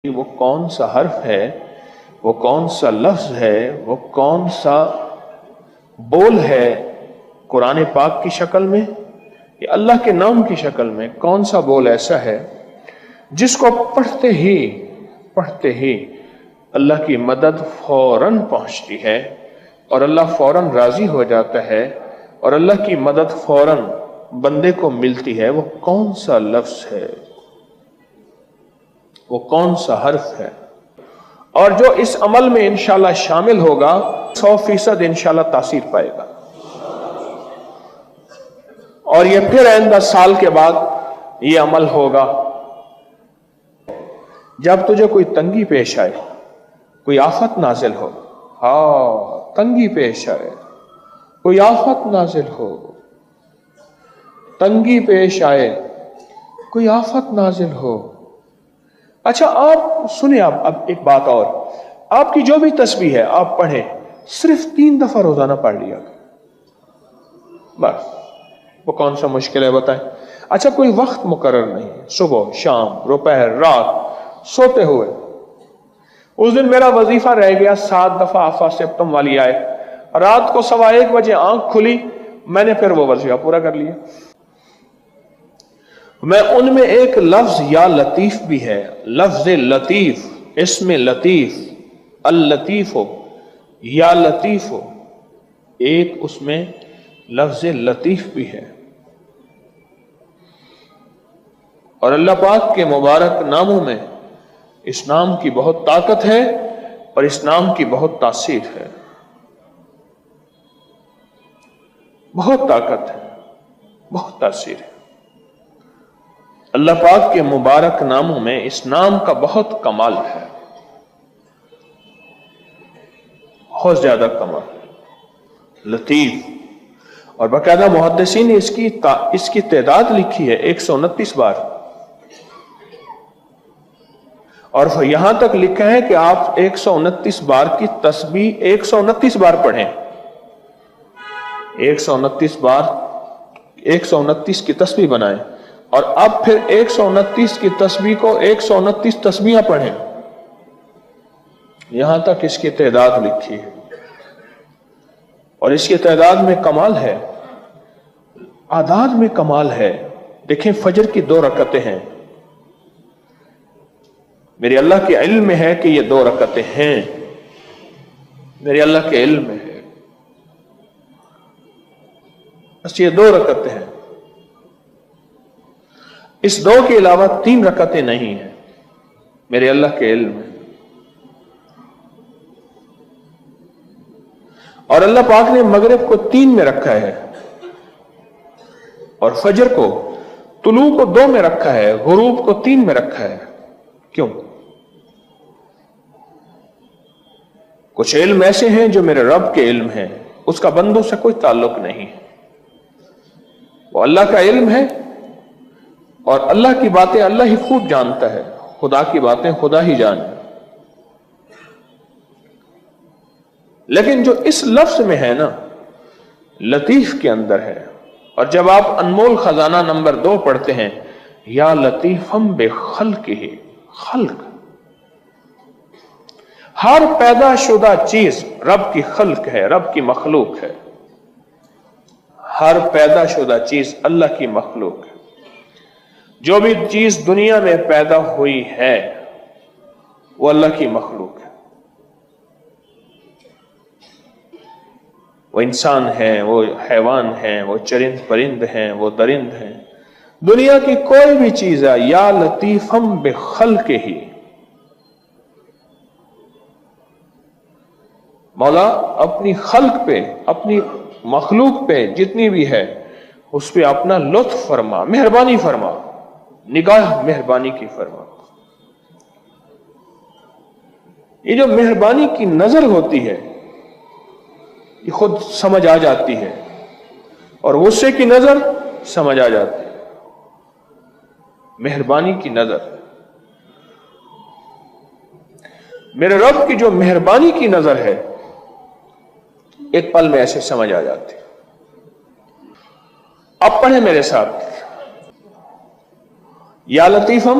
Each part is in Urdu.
وہ کون سا حرف ہے، وہ کون سا لفظ ہے، وہ کون سا بول ہے قرآن پاک کی شکل میں یا اللہ کے نام کی شکل میں، کون سا بول ایسا ہے جس کو پڑھتے ہی اللہ کی مدد فوراً پہنچتی ہے اور اللہ فوراً راضی ہو جاتا ہے اور اللہ کی مدد فوراً بندے کو ملتی ہے؟ وہ کون سا لفظ ہے، وہ کون سا حرف ہے؟ اور جو اس عمل میں انشاءاللہ شامل ہوگا 100% انشاءاللہ تاثیر پائے گا، اور یہ پھر آئندہ سال کے بعد یہ عمل ہوگا۔ جب تجھے کوئی تنگی پیش آئے، کوئی آفت نازل ہو، تنگی پیش آئے، کوئی آفت نازل ہو، تنگی پیش آئے، کوئی آفت نازل ہو۔ اچھا آپ سنیں، اب ایک بات اور، آپ کی جو بھی تسبیح ہے آپ پڑھیں، صرف 3 دفعہ روزانہ پڑھ لیا بس۔ وہ کون سا مشکل ہے بتائیں؟ اچھا کوئی وقت مقرر نہیں، صبح، شام، دوپہر، رات، سوتے ہوئے۔ اس دن میرا وظیفہ رہ گیا 7 دفعہ آفا سپتم والی آئے، رات کو 1:15 بجے آنکھ کھلی، میں نے پھر وہ وظیفہ پورا کر لیا۔ میں ان میں ایک لفظ یا لطیف بھی ہے، لفظ لطیف، اسم لطیف، اللطیف ہو یا لطیف ہو، ایک اس میں لفظ لطیف بھی ہے۔ اور اللہ پاک کے مبارک ناموں میں اس نام کی بہت طاقت ہے اور اس نام کی بہت تاثیر ہے، بہت طاقت ہے، بہت تاثیر ہے۔ اللہ پاک کے مبارک ناموں میں اس نام کا بہت کمال ہے، بہت زیادہ کمال، لطیف۔ اور باقاعدہ محدثین نے اس کی تعداد لکھی ہے 129 بار، اور یہاں تک لکھا ہے کہ آپ 129 بار کی تسبیح 129 بار پڑھیں، 129 بار 129 کی تسبیح بنائیں، اور اب پھر 129 کی تسبیح کو 129 تسبیحاں پڑھیں، یہاں تک اس کی تعداد لکھی ہے۔ اور اس کی تعداد میں کمال ہے، اعداد میں کمال ہے۔ دیکھیں فجر کی 2 رکعتیں ہیں، میرے اللہ کے علم میں ہے کہ یہ 2 رکعتیں ہیں، میرے اللہ کے علم میں ہے، بس یہ 2 رکعتیں ہیں، اس 2 کے علاوہ 3 رکعتیں نہیں ہیں، میرے اللہ کے علم میں۔ اور اللہ پاک نے مغرب کو 3 میں رکھا ہے، اور فجر کو، طلوع کو 2 میں رکھا ہے، غروب کو 3 میں رکھا ہے۔ کیوں؟ کچھ علم ایسے ہیں جو میرے رب کے علم ہیں، اس کا بندوں سے کوئی تعلق نہیں ہے، وہ اللہ کا علم ہے، اور اللہ کی باتیں اللہ ہی خوب جانتا ہے، خدا کی باتیں خدا ہی جانے۔ لیکن جو اس لفظ میں ہے نا، لطیف کے اندر ہے، اور جب آپ انمول خزانہ نمبر 2 پڑھتے ہیں، یا لطیفم بخلقہ، خلق، ہر پیدا شدہ چیز رب کی خلق ہے، رب کی مخلوق ہے، ہر پیدا شدہ چیز اللہ کی مخلوق ہے۔ جو بھی چیز دنیا میں پیدا ہوئی ہے وہ اللہ کی مخلوق ہے، وہ انسان ہیں، وہ حیوان ہیں، وہ چرند پرند ہیں، وہ درند ہیں، دنیا کی کوئی بھی چیز ہے، یا لطیفم بخلقہ، مولا اپنی خلق پہ، اپنی مخلوق پہ جتنی بھی ہے اس پہ اپنا لطف فرما، مہربانی فرما، نگاہ مہربانی کی فرما۔ یہ جو مہربانی کی نظر ہوتی ہے یہ خود سمجھ آ جاتی ہے، اور غصے کی نظر سمجھ آ جاتی ہے، مہربانی کی نظر، میرے رب کی جو مہربانی کی نظر ہے ایک پل میں ایسے سمجھ آ جاتی ہے۔ اب پڑھیں میرے ساتھ، یا لطیفم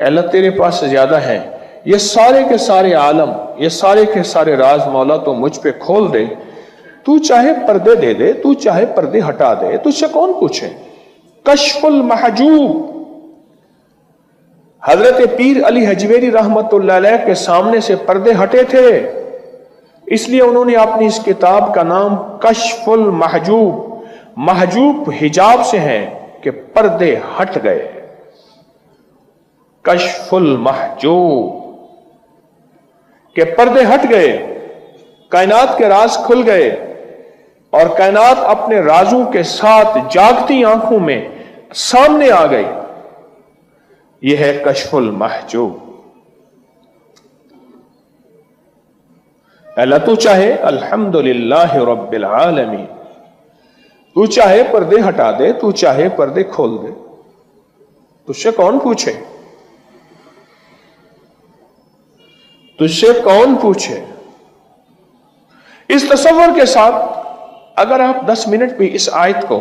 اے اللہ تیرے پاس زیادہ ہیں، یہ سارے کے سارے عالم، یہ سارے کے سارے راز مولا تو مجھ پہ کھول دے، تو چاہے پردے دے دے، تو چاہے پردے ہٹا دے، تجھ سے کون پوچھے۔ کشف المحجوب، حضرت پیر علی حجویری رحمت اللہ علیہ کے سامنے سے پردے ہٹے تھے، اس لیے انہوں نے اپنی اس کتاب کا نام کشف المحجوب، محجوب حجاب سے ہے کہ پردے ہٹ گئے، کشف المحجوب کہ پردے ہٹ گئے، کائنات کے راز کھل گئے، اور کائنات اپنے رازوں کے ساتھ جاگتی آنکھوں میں سامنے آ گئی۔ یہ ہے کشف المحجوب۔ اللہ تو چاہے الحمدللہ رب العالمین، تو چاہے پردے ہٹا دے، تو چاہے پردے کھول دے، تجھ سے کون پوچھے، تجھ سے کون پوچھے۔ اس تصور کے ساتھ اگر آپ 10 منٹ بھی اس آیت کو،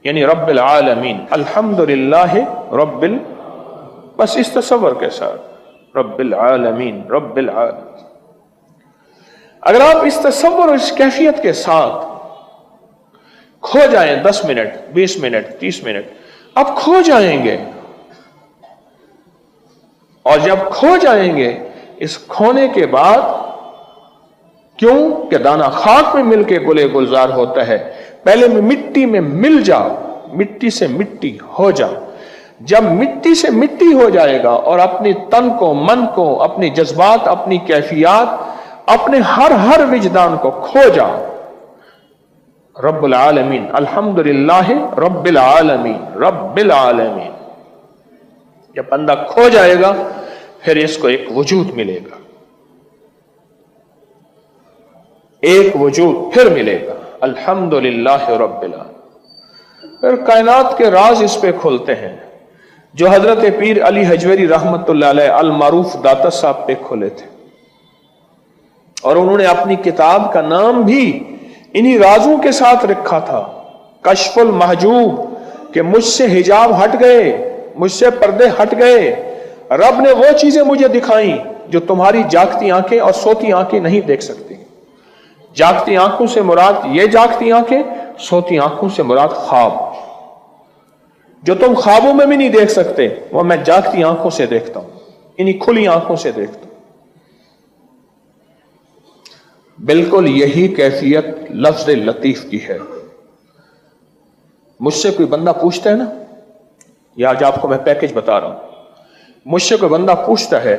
یعنی رب العالمین، الحمدللہ رب بس اس تصور کے ساتھ رب العالمین، رب العالمین، اگر آپ اس تصور اور اس کیفیت کے ساتھ کھو جائیں 10 منٹ 20 منٹ 30 منٹ، آپ کھو جائیں گے، اور جب کھو جائیں گے، اس کھونے کے بعد کیوں کہ دانہ خاک میں مل کے گلے گلزار ہوتا ہے، پہلے میں مٹی میں مل جاؤ، مٹی سے مٹی ہو جاؤ۔ جب مٹی سے مٹی ہو جائے گا اور اپنی تن کو، من کو، اپنی جذبات، اپنی کیفیات، اپنے ہر وجدان کو کھو جاؤ، رب العالمین، الحمدللہ رب العالمین، رب العالمین، جب بندہ کھو جائے گا پھر اس کو ایک وجود ملے گا، ایک وجود پھر ملے گا، الحمدللہ رب العالمین۔ پھر کائنات کے راز اس پہ کھلتے ہیں جو حضرت پیر علی حجویری رحمت اللہ علیہ المعروف داتا صاحب پہ کھلے تھے، اور انہوں نے اپنی کتاب کا نام بھی انہی رازوں کے ساتھ رکھا تھا، کشف المحجوب، کہ مجھ سے حجاب ہٹ گئے، مجھ سے پردے ہٹ گئے، رب نے وہ چیزیں مجھے دکھائیں جو تمہاری جاگتی آنکھیں اور سوتی آنکھیں نہیں دیکھ سکتی۔ جاگتی آنکھوں سے مراد یہ جاگتی آنکھیں، سوتی آنکھوں سے مراد خواب، جو تم خوابوں میں بھی نہیں دیکھ سکتے، وہ میں جاگتی آنکھوں سے دیکھتا ہوں، انہی کھلی آنکھوں سے دیکھتا ہوں۔ بالکل یہی کیفیت لفظ لطیف کی ہے۔ مجھ سے کوئی بندہ پوچھتا ہے نا، یا آج آپ کو میں پیکج بتا رہا ہوں، مجھ سے کوئی بندہ پوچھتا ہے،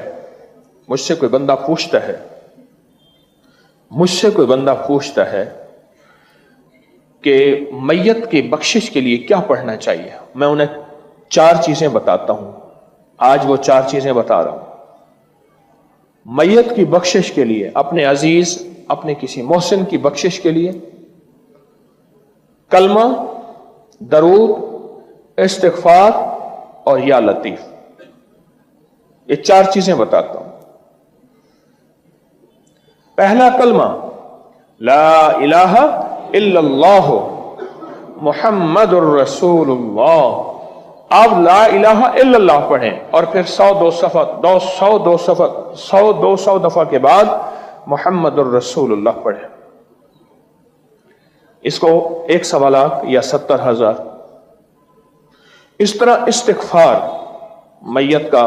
مجھ سے کوئی بندہ پوچھتا ہے، مجھ سے کوئی بندہ پوچھتا ہے کہ میت کی بخشش کے لیے کیا پڑھنا چاہیے، میں انہیں 4 چیزیں بتاتا ہوں، آج وہ 4 چیزیں بتا رہا ہوں۔ میت کی بخشش کے لیے، اپنے عزیز، اپنے کسی محسن کی بخشش کے لیے کلمہ، درود، استغفار اور یا لطیف، یہ 4 چیزیں بتاتا ہوں۔ پہلا کلمہ لا الہ الا اللہ محمد الرسول اللہ، آپ لا الہ الا اللہ پڑھیں اور پھر 100 دفعہ کے بعد محمد الرسول اللہ پڑھیں، اس کو 100 لاکھ یا 70,000۔ اس طرح استغفار، میت کا،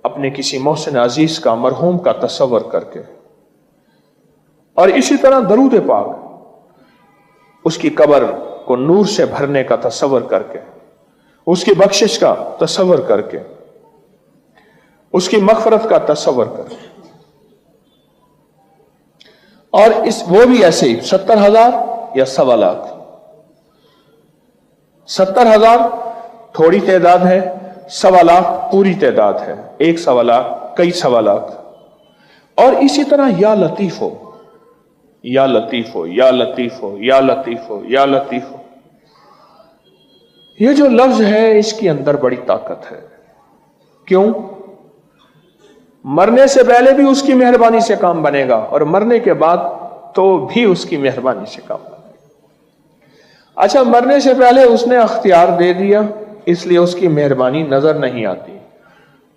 اپنے کسی محسن عزیز کا، مرحوم کا تصور کر کے، اور اسی طرح درود پاک، اس کی قبر کو نور سے بھرنے کا تصور کر کے، اس کی بخشش کا تصور کر کے، اس کی مغفرت کا تصور کر کے، اور وہ بھی ایسے ہی 70,000 یا 100 لاکھ۔ 70,000 تھوڑی تعداد ہے، 100 لاکھ پوری تعداد ہے، 100 لاکھ، کئی 100 لاکھ۔ اور اسی طرح یا لطیف ہو، یا لطیف ہو، یا لطیف ہو، یا لطیف ہو، یا لطیف ہو، یہ جو لفظ ہے اس کے اندر بڑی طاقت ہے۔ کیوں؟ مرنے سے پہلے بھی اس کی مہربانی سے کام بنے گا، اور مرنے کے بعد تو بھی اس کی مہربانی سے کام بنے گا۔ اچھا، مرنے سے پہلے اس نے اختیار دے دیا، اس لیے اس کی مہربانی نظر نہیں آتی،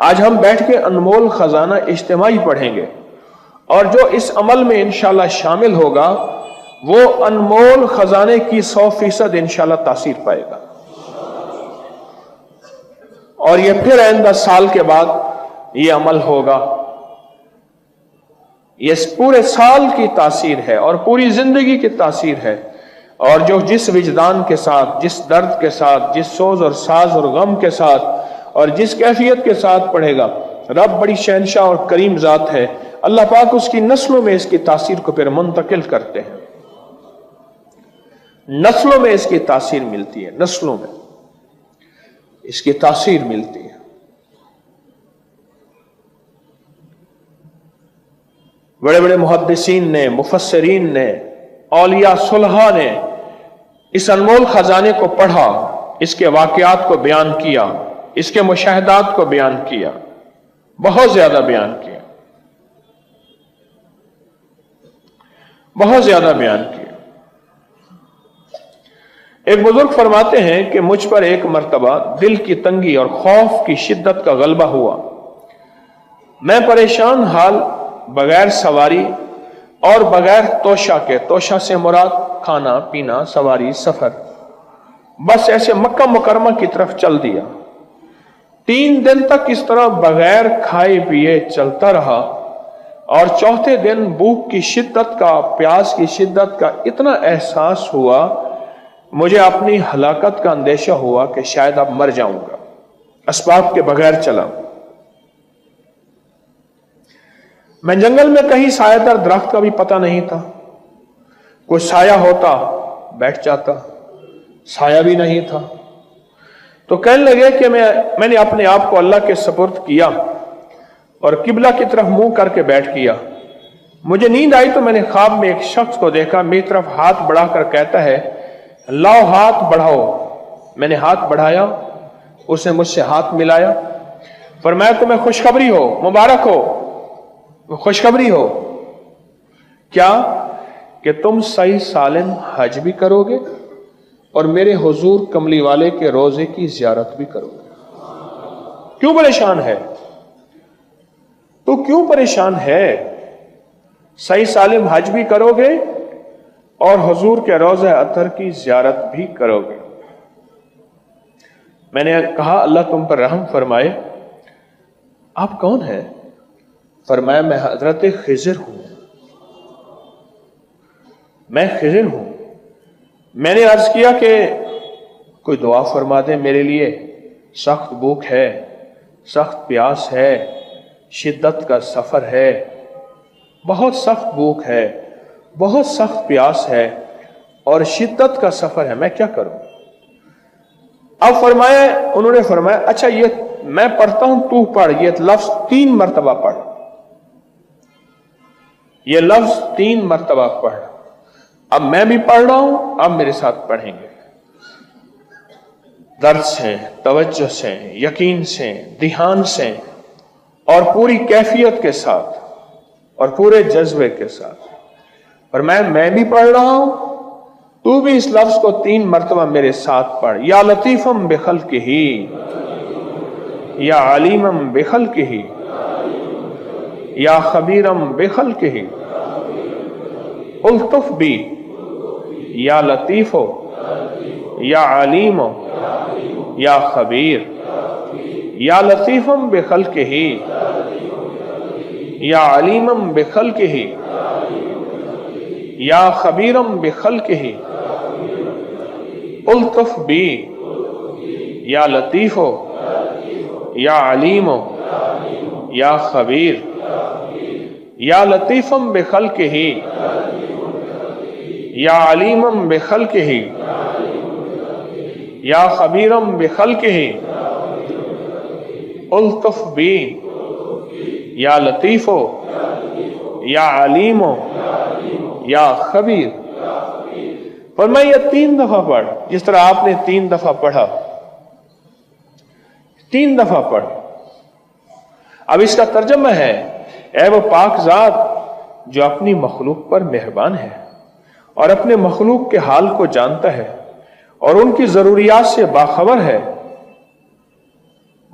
آج ہم بیٹھ کے انمول خزانہ اجتماعی پڑھیں گے، اور جو اس عمل میں انشاءاللہ شامل ہوگا وہ انمول خزانے کی 100% انشاءاللہ تاثیر پائے گا، اور یہ پھر آئندہ سال کے بعد یہ عمل ہوگا۔ یہ پورے سال کی تاثیر ہے اور پوری زندگی کی تاثیر ہے، اور جو جس وجدان کے ساتھ، جس درد کے ساتھ، جس سوز اور ساز اور غم کے ساتھ اور جس کیفیت کے ساتھ پڑھے گا، رب بڑی شہنشاہ اور کریم ذات ہے، اللہ پاک اس کی نسلوں میں اس کی تاثیر کو پھر منتقل کرتے ہیں، نسلوں میں اس کی تاثیر ملتی ہے، نسلوں میں اس کی تاثیر ملتی ہے۔ بڑے بڑے محدثین نے، مفسرین نے، اولیاء صلحاء نے اس انمول خزانے کو پڑھا، اس کے واقعات کو بیان کیا، اس کے مشاہدات کو بیان کیا، بہت زیادہ بیان کیا، بہت زیادہ بیان کیا۔ ایک بزرگ فرماتے ہیں کہ مجھ پر ایک مرتبہ دل کی تنگی اور خوف کی شدت کا غلبہ ہوا، میں پریشان حال بغیر سواری اور بغیر توشہ کے، توشہ سے مراد کھانا پینا، سواری، سفر، بس ایسے مکہ مکرمہ کی طرف چل دیا۔ 3 دن تک اس طرح بغیر کھائے پیے چلتا رہا، اور چوتھے دن بھوک کی شدت کا، پیاس کی شدت کا اتنا احساس ہوا، مجھے اپنی ہلاکت کا اندیشہ ہوا کہ شاید اب مر جاؤں گا، اسباب کے بغیر چلا۔ میں جنگل میں کہیں سایہ دار درخت کا بھی پتہ نہیں تھا، کوئی سایہ ہوتا بیٹھ جاتا، سایہ بھی نہیں تھا، تو کہنے لگے کہ میں نے اپنے آپ کو اللہ کے سپرد کیا اور قبلہ کی طرف منہ کر کے بیٹھ کیا۔ مجھے نیند آئی تو میں نے خواب میں ایک شخص کو دیکھا، میری طرف ہاتھ بڑھا کر کہتا ہے لاؤ ہاتھ بڑھاؤ۔ میں نے ہاتھ بڑھایا، اس نے مجھ سے ہاتھ ملایا، فرمایا تمہیں خوشخبری ہو، مبارک ہو، خوشخبری ہو کیا کہ تم صحیح سالم حج بھی کرو گے اور میرے حضور کملی والے کے روزے کی زیارت بھی کرو گے۔ کیوں پریشان ہے تو کیوں پریشان ہے؟ صحیح سالم حج بھی کرو گے اور حضور کے روضہ اطہر کی زیارت بھی کرو گے۔ میں نے کہا اللہ تم پر رحم فرمائے، آپ کون ہیں؟ فرمایا میں حضرت خضر ہوں، میں خضر ہوں۔ میں نے عرض کیا کہ کوئی دعا فرما دیں میرے لیے، سخت بھوک ہے، سخت پیاس ہے، شدت کا سفر ہے، بہت سخت بھوک ہے، بہت سخت پیاس ہے اور شدت کا سفر ہے، میں کیا کروں؟ اب فرمایا، انہوں نے فرمایا اچھا یہ میں پڑھتا ہوں تو پڑھ، یہ لفظ 3 مرتبہ پڑھ، یہ لفظ 3 مرتبہ پڑھ۔ اب میں بھی پڑھ رہا ہوں، اب میرے ساتھ پڑھیں گے، درد سے، توجہ سے، یقین سے، دھیان سے اور پوری کیفیت کے ساتھ اور پورے جذبے کے ساتھ۔ اور میں بھی پڑھ رہا ہوں، تو بھی اس لفظ کو 3 مرتبہ میرے ساتھ پڑھ۔ یا لطیفم بخلقہ، یا علیمم بخلقہ، یا خبیرم بخلقہ، الطف بی، یا لطیف، یا علیم، یا خبیر، یا لطیفم بخلقہ، یا علیمم بخلقہ، یا خبیرم بخلقہ، الطف بی، یا لطیف، یا علیم، یا خبیر، یا لطیفم بخلقہ، یا علیمم بخلقہ، یا خبیرم بخلقہ، الطف بی، یا لطیف، یا علیم، یا خبیر۔ فرمایا یہ 3 دفعہ پڑھ، جس طرح آپ نے 3 دفعہ پڑھا، 3 دفعہ پڑھ۔ اب اس کا ترجمہ ہے اے وہ پاک ذات جو اپنی مخلوق پر مہربان ہے اور اپنے مخلوق کے حال کو جانتا ہے اور ان کی ضروریات سے باخبر ہے،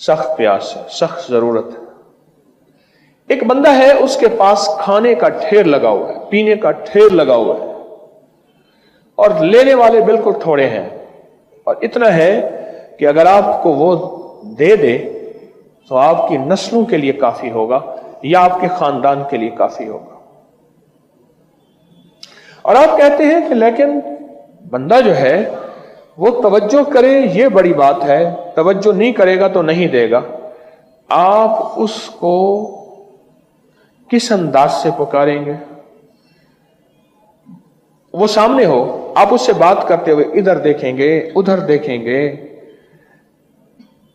سخت پیاس ہے، سخت ضرورت ہے. ایک بندہ ہے، اس کے پاس کھانے کا ڈھیر لگا ہوا ہے، پینے کا ڈھیر لگا ہوا ہے، اور لینے والے بالکل تھوڑے ہیں، اور اتنا ہے کہ اگر آپ کو وہ دے دے تو آپ کی نسلوں کے لیے کافی ہوگا یا آپ کے خاندان کے لیے کافی ہوگا. اور آپ کہتے ہیں کہ لیکن بندہ جو ہے وہ توجہ کرے، یہ بڑی بات ہے، توجہ نہیں کرے گا تو نہیں دے گا. آپ اس کو کس انداز سے پکاریں گے؟ وہ سامنے ہو، آپ اس سے بات کرتے ہوئے ادھر دیکھیں گے، ادھر دیکھیں گے،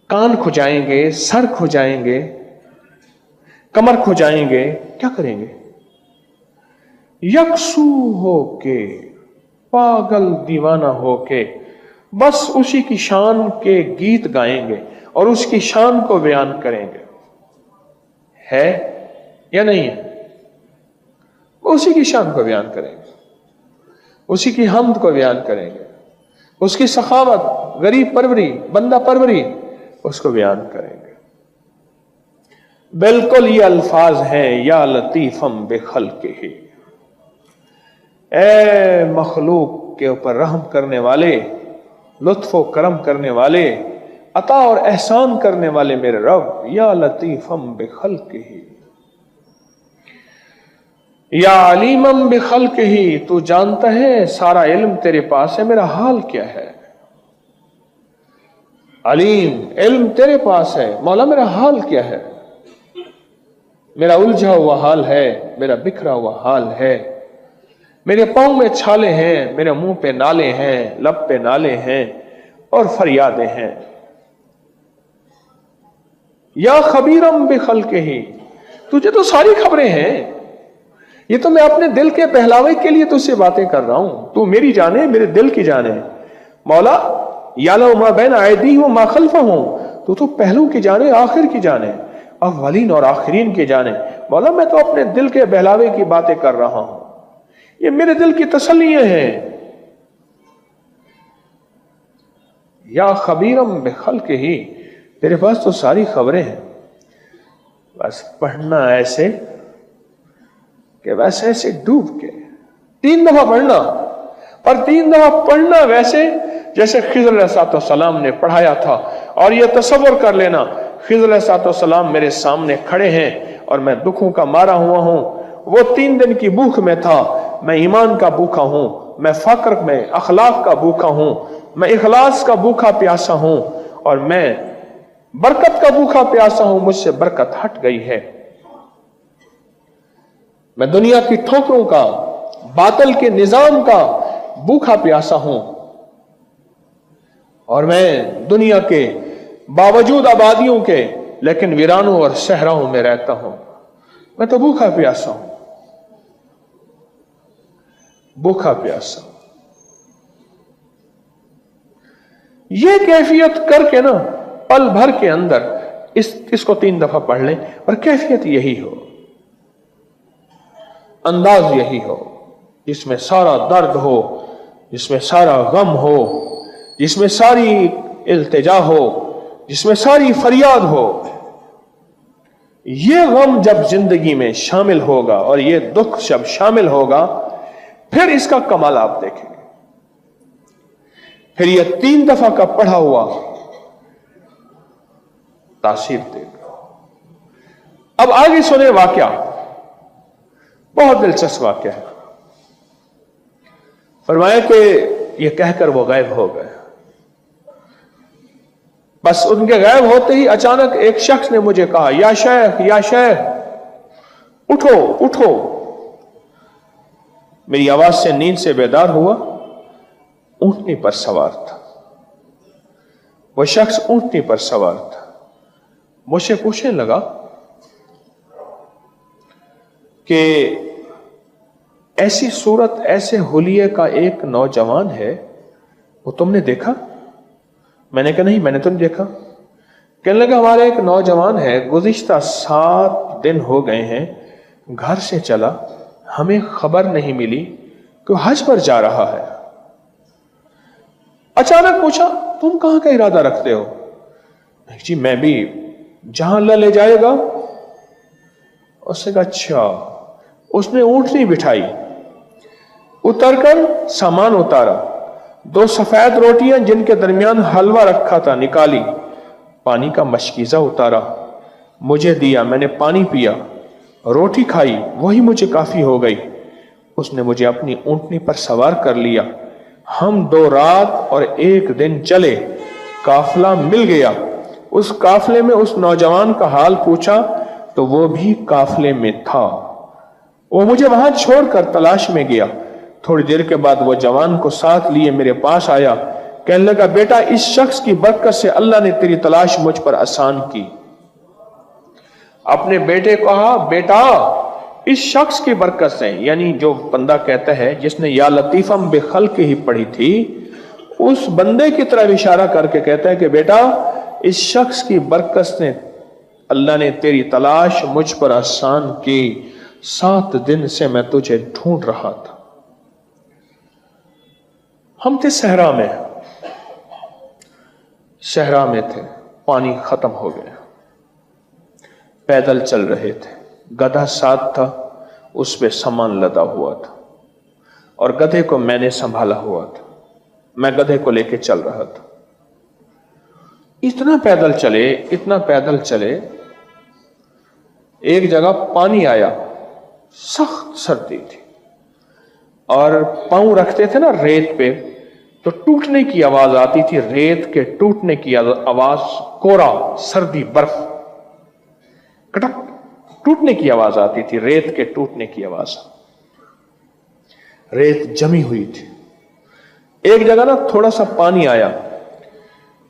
کان کھجائیں گے، سر کھجائیں گے، کمر کھجائیں گے، کیا کریں گے؟ یکسو ہو کے، پاگل دیوانہ ہو کے بس اسی کی شان کے گیت گائیں گے اور اس کی شان کو بیان کریں گے. ہے یا نہیں ہے؟ اسی کی شان کو بیان کریں گے، اسی کی حمد کو بیان کریں گے، اس کی سخاوت، غریب پروری، بندہ پروری، اس کو بیان کریں گے. بالکل یہ الفاظ ہیں، یا لطیفم بخلقہ، اے مخلوق کے اوپر رحم کرنے والے، لطف و کرم کرنے والے، عطا اور احسان کرنے والے میرے رب، یا لطیفم بخلقہ، یا علیمم بخلقہ، تو جانتا ہے، سارا علم تیرے پاس ہے، میرا حال کیا ہے. علیم، علم تیرے پاس ہے، مولا میرا حال کیا ہے، میرا الجھا ہوا حال ہے، میرا بکھرا ہوا حال ہے، میرے پاؤں میں چھالے ہیں، میرے منہ پہ نالے ہیں، لب پہ نالے ہیں اور فریادیں ہیں. یا خبیرم بخلقہ، تجھے تو ساری خبریں ہیں، یہ تو میں اپنے دل کے بہلاوے کے لیے تجھ سے باتیں کر رہا ہوں، تو میری جانے، میرے دل کی جانے. مولا یعلم ما بین ایدیہم وما خلفہم، تو پہلو کی جانے، آخر کی جانے، اولین اور آخرین کی جانے. مولا میں تو اپنے دل کے بہلاوے کی باتیں کر رہا ہوں، یہ میرے دل کی تسلیاں ہیں. یا خبیرم بخلقہ، تیرے پاس تو ساری خبریں ہیں، بس پڑھنا ایسے کہ ویسے ایسے ڈوب کے 3 دفعہ پڑھنا، اور 3 دفعہ پڑھنا ویسے جیسے خضر علیہ السلام نے پڑھایا تھا. اور یہ تصور کر لینا، خضر علیہ السلام میرے سامنے کھڑے ہیں اور میں دکھوں کا مارا ہوا ہوں. وہ 3 دن کی بھوک میں تھا، میں ایمان کا بھوکا ہوں، میں فقر میں اخلاق کا بھوکا ہوں، میں اخلاص کا بھوکا پیاسا ہوں، اور میں برکت کا بھوکا پیاسا ہوں. مجھ سے برکت ہٹ گئی ہے. میں دنیا کی ٹھوکروں کا، باطل کے نظام کا بھوکا پیاسا ہوں، اور میں دنیا کے باوجود آبادیوں کے لیکن ویرانوں اور صحراؤں میں رہتا ہوں. میں تو بھوکا پیاسا ہوں، بھوکا پیاسا. یہ کیفیت کر کے نا پل بھر کے اندر اس کو 3 دفعہ پڑھ لیں، اور کیفیت یہی ہو، انداز یہی ہو، جس میں سارا درد ہو، جس میں سارا غم ہو، جس میں ساری التجا ہو، جس میں ساری فریاد ہو. یہ غم جب زندگی میں شامل ہوگا اور یہ دکھ جب شامل ہوگا، پھر اس کا کمال آپ دیکھیں گے. پھر یہ 3 دفعہ کا پڑھا ہوا تاثیر دے گا. اب آگے سنیں واقعہ، بہت دلچسپ واقعہ ہے. فرمایا کہ یہ کہہ کر وہ غائب ہو گئے. بس ان کے غائب ہوتے ہی اچانک ایک شخص نے مجھے کہا، یا شیخ، یا شیخ، اٹھو اٹھو. میری آواز سے نیند سے بیدار ہوا. اونٹنی پر سوار تھا، وہ شخص اونٹنی پر سوار تھا. مجھ سے پوچھنے لگا کہ ایسی صورت، ایسے حلیے کا ایک نوجوان ہے، وہ تم نے دیکھا؟ میں نے کہا نہیں، میں نے تو نہیں دیکھا. کہنے لگا ہمارا ایک نوجوان ہے، گزشتہ 7 دن ہو گئے ہیں، گھر سے چلا، ہمیں خبر نہیں ملی کہ حج پر جا رہا ہے. اچانک پوچھا تم کہاں کا ارادہ رکھتے ہو؟ جی میں بھی, جہاں اللہ لے جائے گا. اس نے کہا اچھا. اس نے اونٹنی بٹھائی, اتر کر سامان اتارا, 2 سفید روٹیاں جن کے درمیان حلوہ رکھا تھا نکالی, پانی کا مشکیزہ اتارا, مجھے دیا, میں نے پانی پیا, روٹی کھائی, وہی مجھے کافی ہو گئی. اس نے مجھے اپنی اونٹنی پر سوار کر لیا. ہم 2 رات اور 1 دن چلے, قافلہ مل گیا. اس قافلے میں اس نوجوان کا حال پوچھا تو وہ بھی قافلے میں تھا. وہ مجھے وہاں چھوڑ کر تلاش میں گیا. تھوڑی دیر کے بعد وہ جوان کو ساتھ لیے میرے پاس آیا, کہنے لگا بیٹا اس شخص کی برکت سے اللہ نے تیری تلاش مجھ پر آسان کی. اپنے بیٹے کو کہا بیٹا اس شخص کی برکت سے, یعنی جو بندہ کہتا ہے جس نے یا لطیفم بخلق ہی پڑھی تھی, اس بندے کی طرف اشارہ کر کے کہتا ہے کہ بیٹا اس شخص کی برکت سے اللہ نے تیری تلاش مجھ پر آسان کی. 7 دن سے میں تجھے ڈھونڈ رہا تھا. ہم تھے صحرا میں, صحرا میں تھے, پانی ختم ہو گیا, پیدل چل رہے تھے, گدھا ساتھ تھا, اس پہ سامان لدا ہوا تھا اور گدھے کو میں نے سنبھالا ہوا تھا. میں گدھے کو لے کے چل رہا تھا. اتنا پیدل چلے, اتنا پیدل چلے, ایک جگہ پانی آیا, سخت سردی تھی, اور پاؤں رکھتے تھے نا ریت پہ تو ٹوٹنے کی آواز آتی تھی, ریت کے ٹوٹنے کی آواز, کورا سردی برف کٹک ٹوٹنے کی آواز آتی تھی, ریت کے ٹوٹنے کی آواز. ریت جمی ہوئی تھی. ایک جگہ نا تھوڑا سا پانی آیا,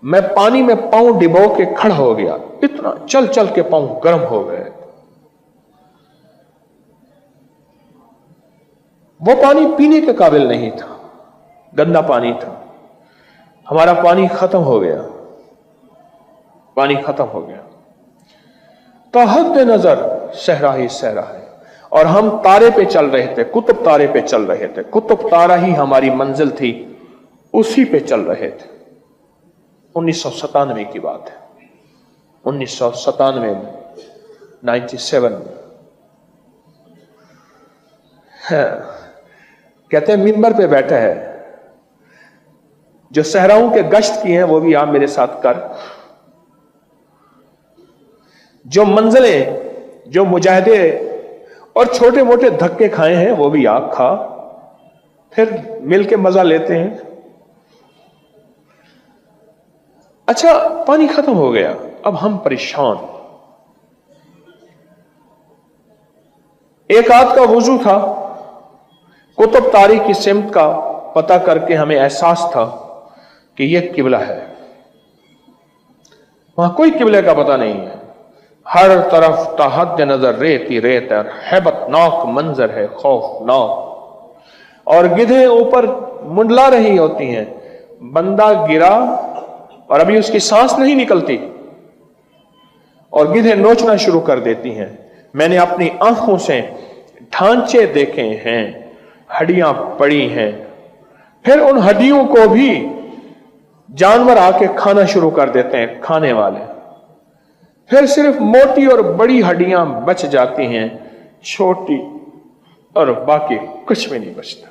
میں پانی میں پاؤں ڈبو کے کھڑا ہو گیا, اتنا چل چل کے پاؤں گرم ہو گئے. وہ پانی پینے کے قابل نہیں تھا, گندا پانی تھا. ہمارا پانی ختم ہو گیا, پانی ختم ہو گیا. تو حد نظر صحرا ہی صحرا ہے, اور ہم تارے پہ چل رہے تھے, قطب تارے پہ چل رہے تھے. قطب تارا ہی ہماری منزل تھی, اسی پہ چل رہے تھے. 1997 کی بات ہے, 1997 میں 97 میں. کہتے ہیں منبر پہ بیٹھا ہے, جو صحراؤں کے گشت کی ہیں وہ بھی آپ میرے ساتھ کر, جو منزلیں, جو مجاہدے اور چھوٹے موٹے دھکے کھائے ہیں وہ بھی آپ کھا, پھر مل کے مزہ لیتے ہیں. اچھا پانی ختم ہو گیا, اب ہم پریشان. ایک آدھ کا وضو تھا, قطب تاری کی سمت کا پتہ کر کے ہمیں احساس تھا کہ یہ قبلہ ہے. وہاں کوئی قبلے کا پتہ نہیں ہے, ہر طرف تحت نظر ریت ہی ریت ہے, ہیبت ناک منظر ہے, خوفناک, اور گدھے اوپر منڈلا رہی ہوتی ہیں. بندہ گرا اور ابھی اس کی سانس نہیں نکلتی, اور گدھے نوچنا شروع کر دیتی ہیں. میں نے اپنی آنکھوں سے ڈھانچے دیکھے ہیں, ہڈیاں پڑی ہیں, پھر ان ہڈیوں کو بھی جانور آ کے کھانا شروع کر دیتے ہیں, کھانے والے. پھر صرف موٹی اور بڑی ہڈیاں بچ جاتی ہیں, چھوٹی اور باقی کچھ بھی نہیں بچتا.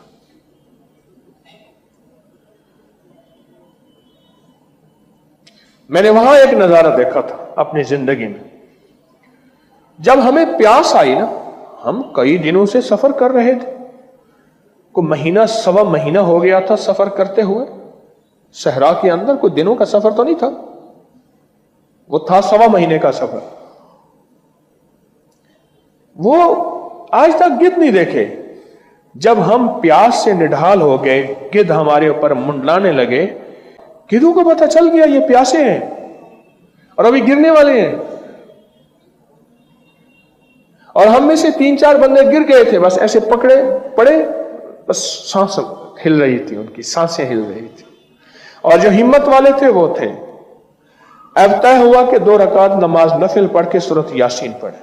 میں نے وہاں ایک نظارہ دیکھا تھا اپنی زندگی میں. جب ہمیں پیاس آئی نا, ہم کئی دنوں سے سفر کر رہے تھے, کوئی مہینہ سوا مہینہ ہو گیا تھا سفر کرتے ہوئے. صحرا کے اندر کوئی دنوں کا سفر تو نہیں تھا, وہ تھا سوا مہینے کا سفر. وہ آج تک گدھ نہیں دیکھے. جب ہم پیاس سے نڈھال ہو گئے, گدھ ہمارے اوپر منڈلانے لگے, گدھوں کو پتہ چل گیا یہ پیاسے ہیں اور ابھی گرنے والے ہیں. اور ہم میں سے 3-4 بندے گر گئے تھے, بس ایسے پکڑے پڑے, بس سانس ہل رہی تھی, ان کی سانسیں ہل رہی تھی. اور جو ہمت والے تھے وہ تھے. اب طے ہوا کہ 2 رکعت نماز نفل پڑھ کے سورۃ یاسین پڑھے.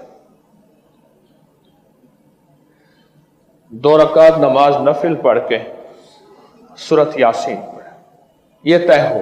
2 رکعت نماز نفل پڑھ کے سورۃ یاسین پڑھے, یہ طے ہو.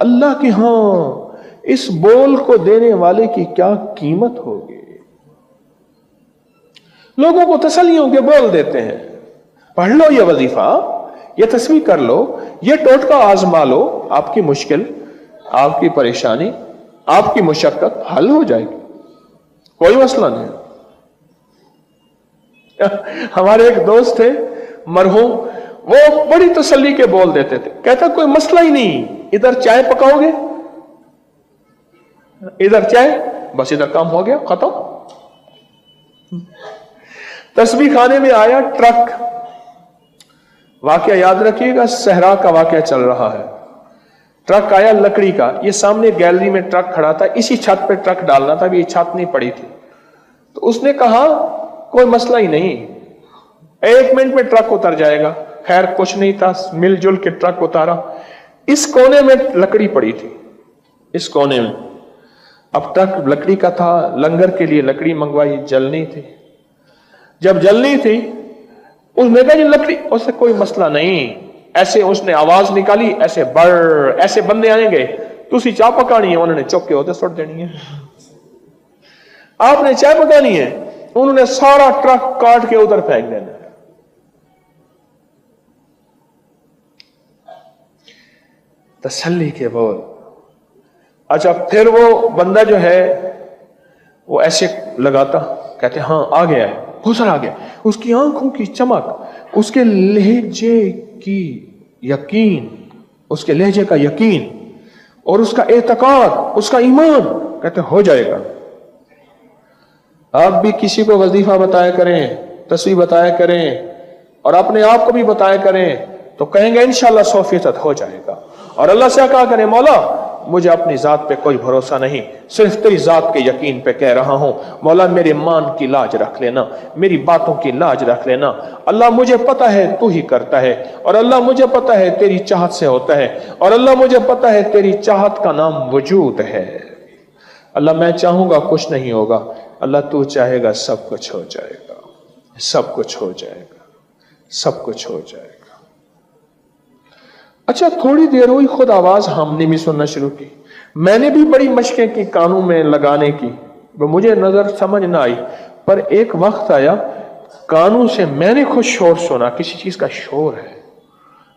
اللہ کے ہاں اس بول کو دینے والے کی کیا قیمت ہوگی. لوگوں کو تسلیوں کے بول دیتے ہیں، پڑھ لو یہ وظیفہ، یہ تسبیح کر لو، یہ ٹوٹکا آزما لو، آپ کی مشکل، آپ کی پریشانی، آپ کی مشقت حل ہو جائے گی، کوئی مسئلہ نہیں. ہمارے ایک دوست تھے مرحوم، وہ بڑی تسلی کے بول دیتے تھے، کہتا کوئی مسئلہ ہی نہیں، ادھر چائے پکاؤ گے، ادھر چائے، بس ادھر کام ہو گیا ختم. تسبیح خانے میں آیا ٹرک، واقعہ یاد رکھیے گا، صحرا کا واقعہ چل رہا ہے. ٹرک آیا لکڑی کا، یہ سامنے گیلری میں ٹرک کھڑا تھا، اسی چھت پہ ٹرک ڈالنا تھا، یہ چھت نہیں پڑی تھی. تو اس نے کہا کوئی مسئلہ ہی نہیں، 1 منٹ میں ٹرک اتر جائے گا. خیر کچھ نہیں تھا، مل جل کے ٹرک اتارا. اس کونے میں لکڑی پڑی تھی، اس کونے میں. اب ٹرک لکڑی کا تھا، لنگر کے لیے لکڑی منگوائی، جلنی تھی. جب جلنی تھی اس نے کہا یہ لکڑی، اس سے کوئی مسئلہ نہیں. ایسے اس نے آواز نکالی، ایسے ایسے بندے آئیں گے، تو اسی چائے پکانی ہے، انہوں نے چوک کے ہوتے سٹ دینی ہے. آپ نے چائے پکانی ہے، انہوں نے سارا ٹرک کاٹ کے ادھر پھینک دینا ہے. تسلی کے بول. اچھا پھر وہ بندہ جو ہے وہ ایسے لگاتا، کہتے ہاں آ گیا ہے، گزر آ گیا. اس کی آنکھوں کی چمک، اس کے لہجے کی یقین، اس کے لہجے کا یقین اور اس کا اعتقاد، اس کا ایمان، کہتے ہو جائے گا. آپ بھی کسی کو وظیفہ بتایا کریں، تسبیح بتایا کریں، اور اپنے آپ کو بھی بتایا کریں، تو کہیں گے انشاءاللہ 100% ہو جائے گا. اور اللہ سے کہا کریں مولا مجھے اپنی ذات پہ کوئی بھروسہ نہیں، صرف تیری ذات کے یقین پہ کہہ رہا ہوں. مولا میرے مان کی لاج رکھ لینا، میری باتوں کی لاج رکھ لینا. اللہ مجھے پتا ہے تو ہی کرتا ہے، اور اللہ مجھے پتا ہے تیری چاہت سے ہوتا ہے، اور اللہ مجھے پتا ہے تیری چاہت کا نام وجود ہے. اللہ میں چاہوں گا کچھ نہیں ہوگا، اللہ تو چاہے گا سب کچھ ہو جائے گا، سب کچھ ہو جائے گا، سب کچھ ہو جائے گا. اچھا تھوڑی دیر ہوئی، خود آواز ہم نے بھی سننا شروع کی. میں نے بھی بڑی مشقیں کی کانوں میں لگانے کی، مجھے نظر سمجھ نہ آئی. پر ایک وقت آیا کانوں سے میں نے خود شور سنا، کسی چیز کا شور ہے.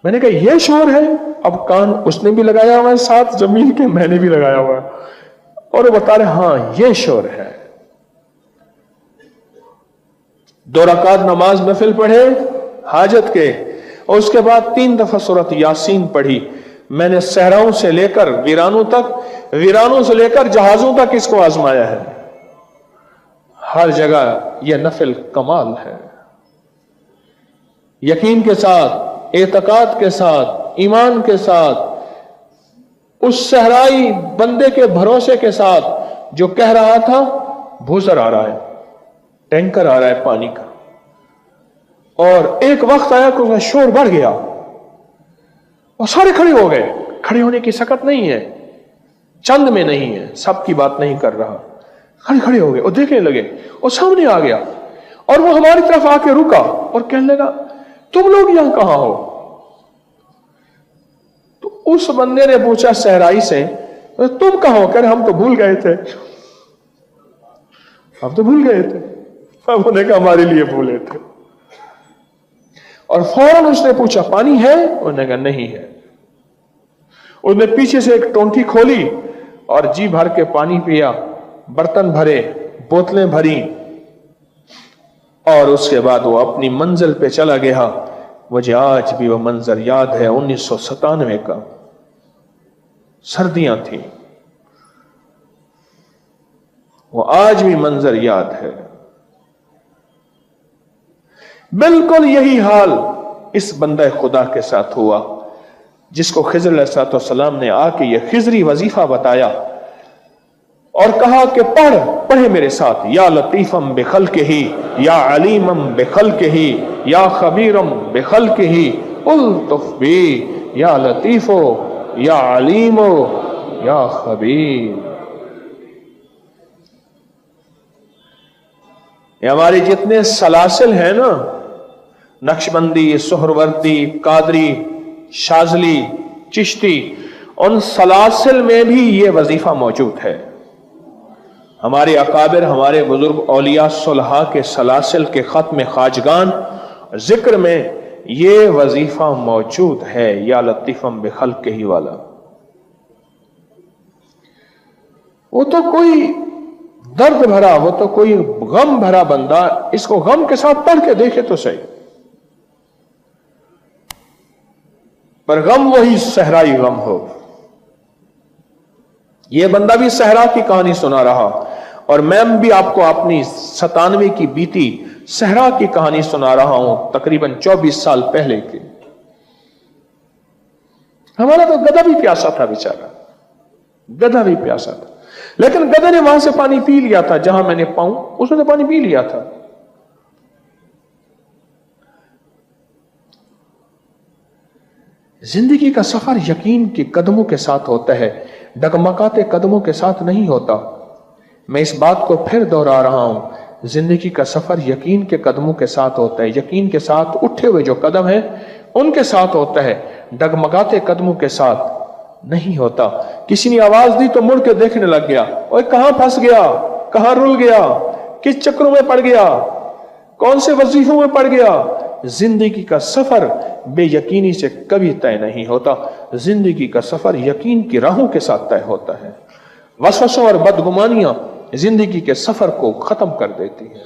میں نے کہا یہ شور ہے. اب کان اس نے بھی لگایا ہوا ہے ساتھ زمین کے، میں نے بھی لگایا ہوا ہے، اور وہ بتا رہے ہاں یہ شور ہے. 2 رکعت نماز نفل پڑھے حاجت کے، اور اس کے بعد 3 دفعہ سورۃ یاسین پڑھی. میں نے صحراؤں سے لے کر ویرانوں تک، ویرانوں سے لے کر جہازوں تک اس کو آزمایا ہے. ہر جگہ یہ نفل کمال ہے. یقین کے ساتھ، اعتقاد کے ساتھ، ایمان کے ساتھ، اس صحرائی بندے کے بھروسے کے ساتھ جو کہہ رہا تھا بھوسر آ رہا ہے، ٹینکر آ رہا ہے پانی کا. اور ایک وقت آیا کہ اس کا شور بڑھ گیا اور سارے کھڑے ہو گئے. کھڑے ہونے کی سکت نہیں ہے، چند میں نہیں ہے، سب کی بات نہیں کر رہا. کھڑے ہو گئے اور دیکھنے لگے، اور سامنے آ گیا اور وہ ہماری طرف آ کے رکا اور کہنے لگا تم لوگ یہاں کہاں ہو؟ تو اس بندے نے پوچھا صحرائی سے تم کہاں ہو؟ کہہ رہے ہم تو بھول گئے تھے، ہم تو بھول گئے تھے. اب انہوں نے کہا ہمارے لیے بھولے تھے. اور فوراً اس نے پوچھا پانی ہے؟ انہوں نے کہا نہیں ہے. اس نے پیچھے سے ایک ٹونٹی کھولی اور جی بھر کے پانی پیا، برتن بھرے، بوتلیں بھری، اور اس کے بعد وہ اپنی منزل پہ چلا گیا. مجھے آج بھی وہ منظر یاد ہے، 1997 کا، سردیاں تھیں، وہ آج بھی منظر یاد ہے. بالکل یہی حال اس بندہ خدا کے ساتھ ہوا جس کو خضر علیہ السلام نے آ کے یہ خضری وظیفہ بتایا اور کہا کہ پڑھے میرے ساتھ، یا لطیفم بخلقہ یا علیمم بخلقہ یا خبیرم بخلقہ الطف بی یا لطیفو یا علیمو یا خبیر. یہ ہمارے جتنے سلاسل ہیں نا، نقشبندی، سہروردی، قادری، شاذلی، چشتی، ان سلاسل میں بھی یہ وظیفہ موجود ہے. ہمارے اکابر، ہمارے بزرگ اولیاء صلحاء کے سلاسل کے ختم خواجگان ذکر میں یہ وظیفہ موجود ہے. یا لطیفم بخلقہ والا، وہ تو کوئی درد بھرا، وہ تو کوئی غم بھرا بندہ اس کو غم کے ساتھ پڑھ کے دیکھے تو صحیح. پر غم وہی صحرائی غم ہو. یہ بندہ بھی صحرا کی کہانی سنا رہا، اور میں بھی آپ کو اپنی 97 کی بیتی صحرا کی کہانی سنا رہا ہوں، تقریباً 24 سال پہلے کی. ہمارا تو گدھا بھی پیاسا تھا بیچارہ، گدھا بھی پیاسا تھا، لیکن گدھے نے وہاں سے پانی پی لیا تھا جہاں میں نے پاؤں، اس نے پانی پی لیا تھا. زندگی کا سفر یقین کے قدموں کے ساتھ ہوتا ہے، ڈگمگاتے قدموں کے ساتھ نہیں ہوتا. میں اس بات کو پھر دوہرا رہا ہوں، زندگی کا سفر یقین کے قدموں کے ساتھ ہوتا ہے، یقین کے ساتھ اٹھے ہوئے جو قدم ہیں ان کے ساتھ ہوتا ہے، ڈگمگاتے قدموں کے ساتھ نہیں ہوتا. کسی نے آواز دی تو مڑ کے دیکھنے لگ گیا، اوے کہاں پھنس گیا، کہاں رل گیا، کس چکروں میں پڑ گیا، کون سے وظیفوں میں پڑ گیا. زندگی کا سفر بے یقینی سے کبھی طے نہیں ہوتا. زندگی کا سفر یقین کی راہوں کے ساتھ طے ہوتا ہے. وسوسوں اور بدگمانیاں زندگی کے سفر کو ختم کر دیتی ہیں.